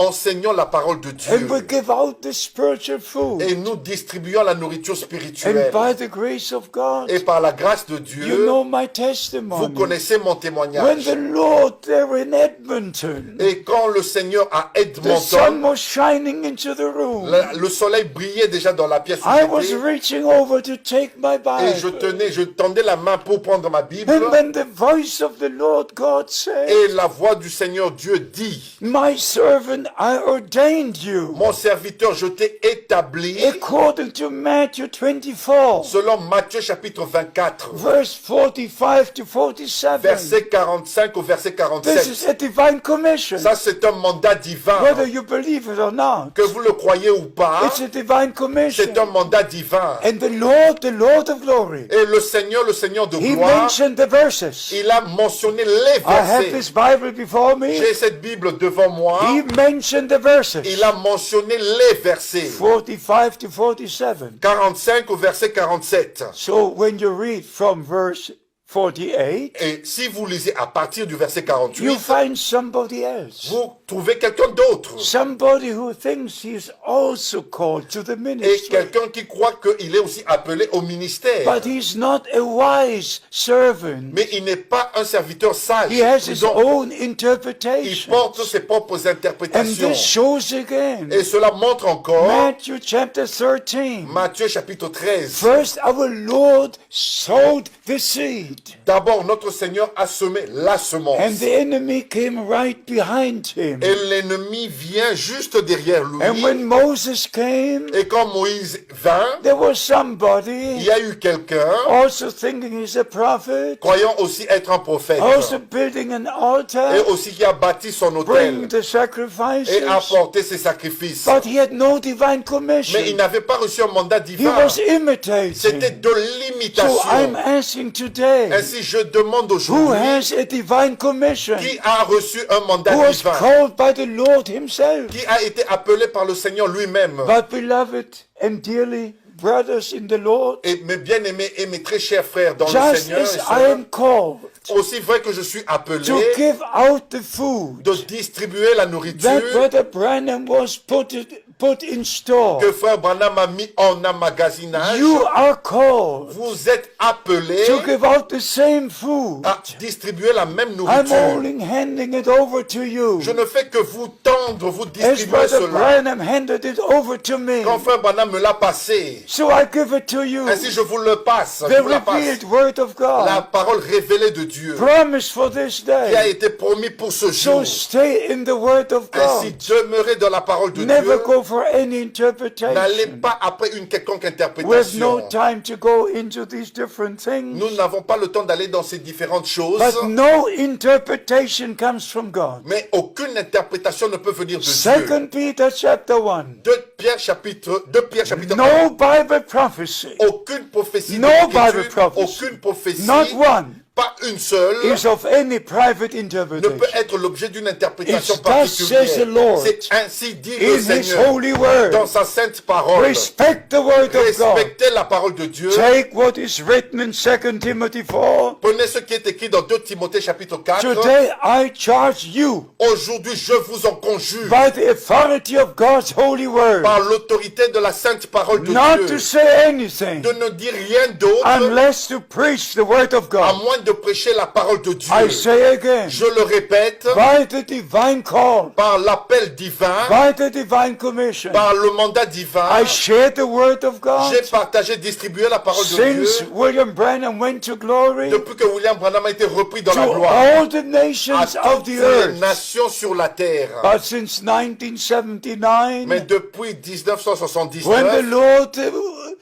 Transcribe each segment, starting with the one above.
enseignons la parole de Dieu. And we give out the spiritual food. Et nous distribuons la nourriture And spirituelle. by the grace of God, Et par la grâce de you Dieu, know my vous testimony. connaissez mon When témoignage. the Lord there in Edmonton, Et quand le Seigneur à the sun Edmonton, was shining into the room. le soleil brillait déjà dans la pièce où I was j'étais. reaching over to take my Et Bible. je tendais la main pour prendre ma Bible. And when the voice of the Lord God said, Et la voix du Seigneur Dieu dit, my servant, I ordained you, mon serviteur, je t'ai établi, according to Matthew 24, selon Matthieu chapitre 24, verse 45 to 47. verset 45 au verset This 47. is a divine commission. Ça, c'est un mandat divin. Whether you believe it or not, Que vous le croyez ou pas, it's a divine commission. c'est un mandat divin. And the Lord of glory, Et le Seigneur de He gloire, mentioned the verses. il a mentionné les I have versets. this Bible before me. J'ai cette Bible devant moi. He mentioned the verses. Il a mentionné les versets. 45 to 47. 45 au verset 47. So when you read from verse 48, Et si vous lisez à partir du verset you 48, find somebody else. vous trouvez quelqu'un d'autre. Somebody who thinks he's also called to the Et ministry. quelqu'un qui croit qu'il est aussi appelé au ministère. But he's not a wise servant. Mais il n'est pas un serviteur sage. He has his Donc, own il interpretation. porte ses propres And interprétations. this shows again. Et cela montre encore Matthew chapter 13. Matthieu chapitre 13. First, our Lord sowed the seed. D'abord, notre Seigneur a semé la And semence. the enemy came right behind him. Et l'ennemi vient juste derrière lui. And when Moses came, Et quand Moïse vint, there was il somebody y a eu quelqu'un, also thinking he's a prophet, croyant aussi être un prophète, also building an et altar, aussi qui a bâti son bringing autel the sacrifices. et apporté ses sacrifices. But he had no divine Mais il commission. n'avait pas reçu un mandat He divin. was C'était imitating. de So I'm l'imitation. asking today, Ainsi, je demande who aujourd'hui, has a divine commission? qui a reçu un mandat Who was divin, called by the Lord himself? qui a été appelé par le Seigneur lui-même. But beloved and dearly brothers in the Lord, Et mes bien-aimés et mes très chers frères dans le just Seigneur, et as I sœurs, am called aussi vrai que je suis appelé to give out the food de distribuer la that nourriture Brother Branham was put in store, que frère Branham a mis en emmagasinage, you are called vous êtes appelés to give out the same food. à distribuer la même I'm nourriture. only handing it over to you Je ne fais que vous tendre, vous as distribuer Brother cela. Branham handed it over to me. Quand frère Branham me l'a passé, So I give it to you. ainsi je vous le passe, je The vous la passe. revealed word of La God, parole révélée de Dieu promise for this qui a day. été promis pour ce So jour. stay in the word of Ainsi God. demeurez dans la parole de Never Dieu. go for any N'allez interpretation. pas après une quelconque We have interprétation. no time to go into these different things. Nous n'avons pas le temps d'aller dans ces différentes choses. But no interpretation comes from God. Mais aucune interprétation ne peut venir de Dieu. Second Peter chapter 1. 2 Pierre chapitre 1. No Bible prophecy, Aucune prophétie No d'Écriture, Bible prophecy. aucune prophétie, not one, pas une seule, is of any private ne peut interpretation. être l'objet d'une interprétation It's thus says the particulière. Lord C'est ainsi dit in le His Seigneur holy word. dans sa sainte parole. Respect the word of God. Respectez la parole de Dieu. Take what is written in 2 Timothy 4. Prenez ce qui est écrit dans 2 Timothée chapitre 4. Today I charge you Aujourd'hui, je vous en conjure by the authority of God's holy word par l'autorité de la sainte parole de not Dieu to say anything de ne dire rien d'autre unless to preach the word of à God. moins de prêcher la parole de Dieu. I say again, Je le répète, by the divine call, par l'appel divin, by the divine commission, par le mandat divin, I share the word of God. j'ai partagé, distribué la parole de Dieu Since William Branham went to glory, depuis que William Branham a été repris dans la to gloire all the à nations of toutes the les earth. nations sur la terre. But since 1979, Mais depuis when the 1979, Lord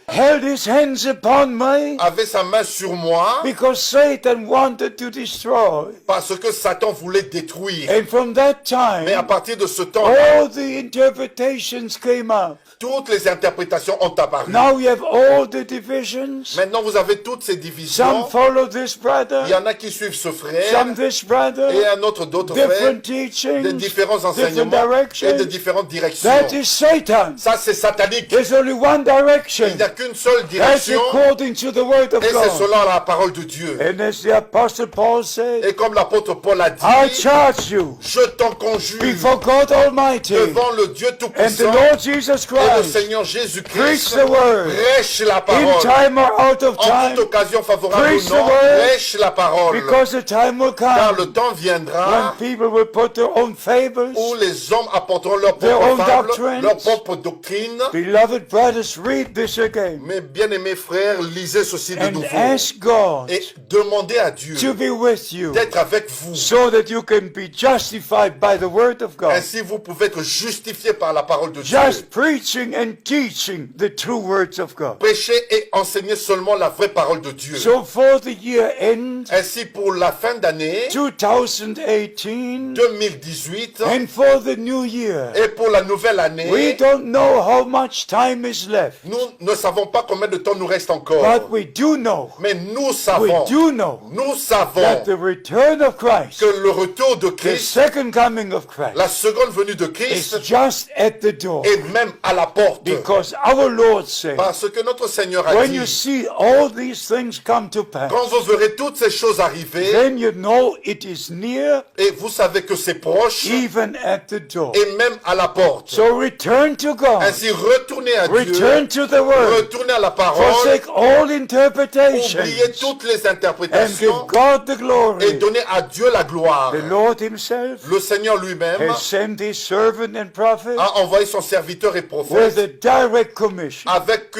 held his hands upon me, avait sa main sur moi because Satan wanted to destroy. parce que Satan voulait détruire. And from that Mais à time, partir de ce temps, all the interpretations came up. toutes les interprétations ont apparu. Now we have all the divisions. Maintenant, vous avez toutes ces Some divisions. follow this brother, Il y en a qui suivent ce frère some this brother, et un autre d'autres frères, different de teachings, différents different enseignements et de directions. différentes directions. That is Satan. Ça, c'est satanique. There's only one Il direction. n'y a qu'une seule That's direction, according to the word of et c'est God. selon la parole de Dieu. And as the Apostle Paul said, Et comme l'apôtre Paul a I dit, charge you je t'en conjure before God Almighty devant le Dieu and the Tout-Puissant Lord Jesus et le Christ, Seigneur preach Jésus-Christ, the word prêche la in parole. time or out of En time, toute occasion favorable Preach ou the non, word, prêche la parole. because the time will Car le come temps when viendra people will put their own fables. où les hommes apporteront leur Their propre own fable, doctrines. leur propre doctrine. Beloved brothers, read this again Mes bien-aimés frères, lisez ceci de and nouveau. ask God Et demandez à Dieu to be with you d'être avec vous. so that you can be justified by the word of God. Ainsi, vous pouvez être justifiés par la parole de Dieu. Just preaching and teaching the true words of God. Prêchez et enseignez seulement la vraie parole de Dieu. So for the year end Ainsi, pour la fin d'année 2018 2018 and for the new year, et pour la nouvelle we année, don't know how much time is left, nous ne savons pas combien de temps nous reste encore. but we do know, Mais nous we savons, do know nous savons that the return of Christ, que le retour de the Christ, second coming of Christ, la seconde venue de is Christ, just at the door. est même à la porte. Because our Lord said, Parce que notre Seigneur a when you dit, see all these things come to pass, quand vous verrez toutes ces choses arriver, then you know it is near, et vous savez que c'est proche, even at the door. et même à la porte. So return to God, Ainsi, retournez à Dieu, return to the Word, retournez à la parole, forsake all interpretations, oubliez toutes les and interprétations, give God the et glory. donnez à Dieu la gloire. The Lord Himself Le Seigneur lui-même has sent His servant and prophet a envoyé son serviteur et with prophète a direct commission. avec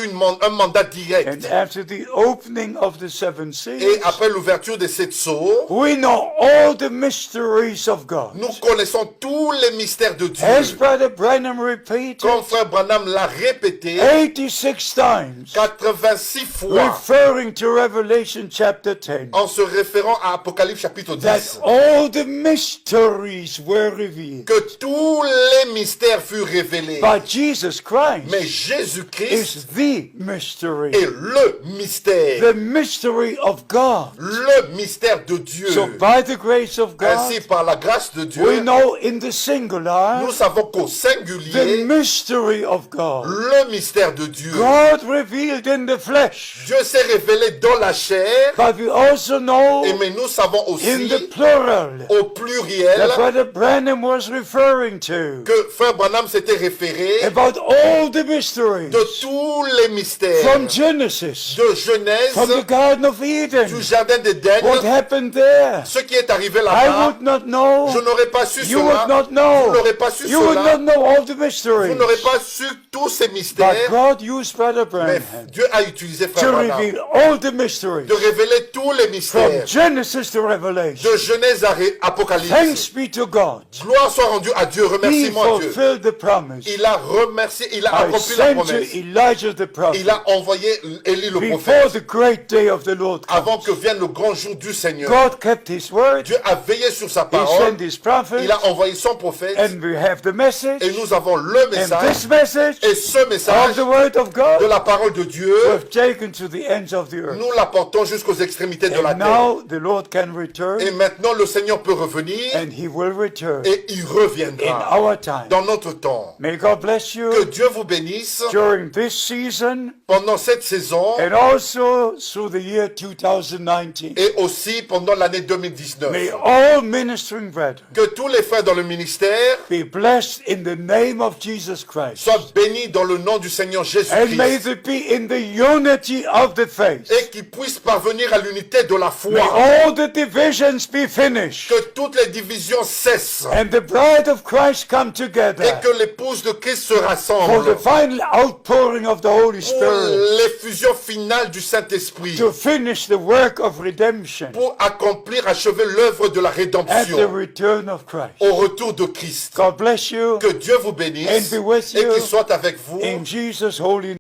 un mandat And direct. after the opening of the seven Et seals, après l'ouverture de cette sceaux, we know all the mysteries of God. nous connaissons tous les mystères de Dieu. As Brother Branham repeated Comme Frère Branham l'a répété 86 times, 86 fois referring to Revelation chapter 10, en se référant à Apocalypse chapitre that 10, all the mysteries were revealed. que tous les mystères furent révélés. But Jesus Mais Christ Jésus-Christ is the mystery, est le mystère, the mystery of God. le mystère de Dieu. So by the grace of God, Ainsi, par la grâce de we Dieu, know in the singular nous savons qu'au the singulier, mystery of God. le mystère de Dieu, God revealed in the flesh, Dieu s'est révélé dans la chair, but we also know et mais nous savons in aussi the plural au pluriel that Brother Branham was referring to que Frère Branham s'était référé about all the mysteries de tous les mystères from Genesis, de Genèse, from the Garden of du Eden. jardin d'Éden, What happened there? ce qui est arrivé I là-bas. would not know. Je n'aurais pas su You cela. would not know. Vous n'aurez pas su You would cela. not know all the Vous mysteries. n'aurez pas su tous ces But mystères. God used Brother Mais Branham Dieu a utilisé to Frère Branham reveal all the mysteries de révéler tous les from mystères Genesis to Revelation. de Genèse à Apocalypse. Thanks be to God. Gloire soit rendue à Dieu. He Remerciement à Dieu. fulfilled the promise. Il a remercié, il a I accompli la sent promesse. you Elijah the prophet Il a envoyé Élie le before prophète the great day of the Lord avant comes. que vienne le grand jour du Seigneur. God kept His word. Dieu a veillé sur sa He parole. sent His prophet. Il a envoyé son prophète. And we have the message. Et nous avons le And message. this message Et ce of message the word of de God la parole de Dieu, was taken to the ends of the earth. nous l'apportons jusqu'aux extrémités de la And terre. now the Lord can Et return, maintenant, le Seigneur peut revenir and He will return et il in reviendra our time. dans notre temps. May God bless Que you Dieu vous bénisse during this season pendant cette saison and also through the year 2019. et aussi pendant l'année 2019. May all ministering brethren Que tous les frères dans le ministère be blessed in the name of Jesus Christ. soient bénis dans le nom du Seigneur And may Jésus-Christ they be in the unity of the faith. et qu'ils puissent parvenir à l'unité de la May foi. all the divisions be finished. Que toutes les divisions cessent And the bride of Christ come et together que l'épouse de Christ se for rassemble the final outpouring of the Holy pour Spirit l'effusion finale du Saint-Esprit, to finish the work of redemption pour accomplir, achever l'œuvre de la at the rédemption return of Christ. au retour de Christ. God bless you Que Dieu vous bénisse And be with et you qu'il soit avec vous in Jesus' holy name.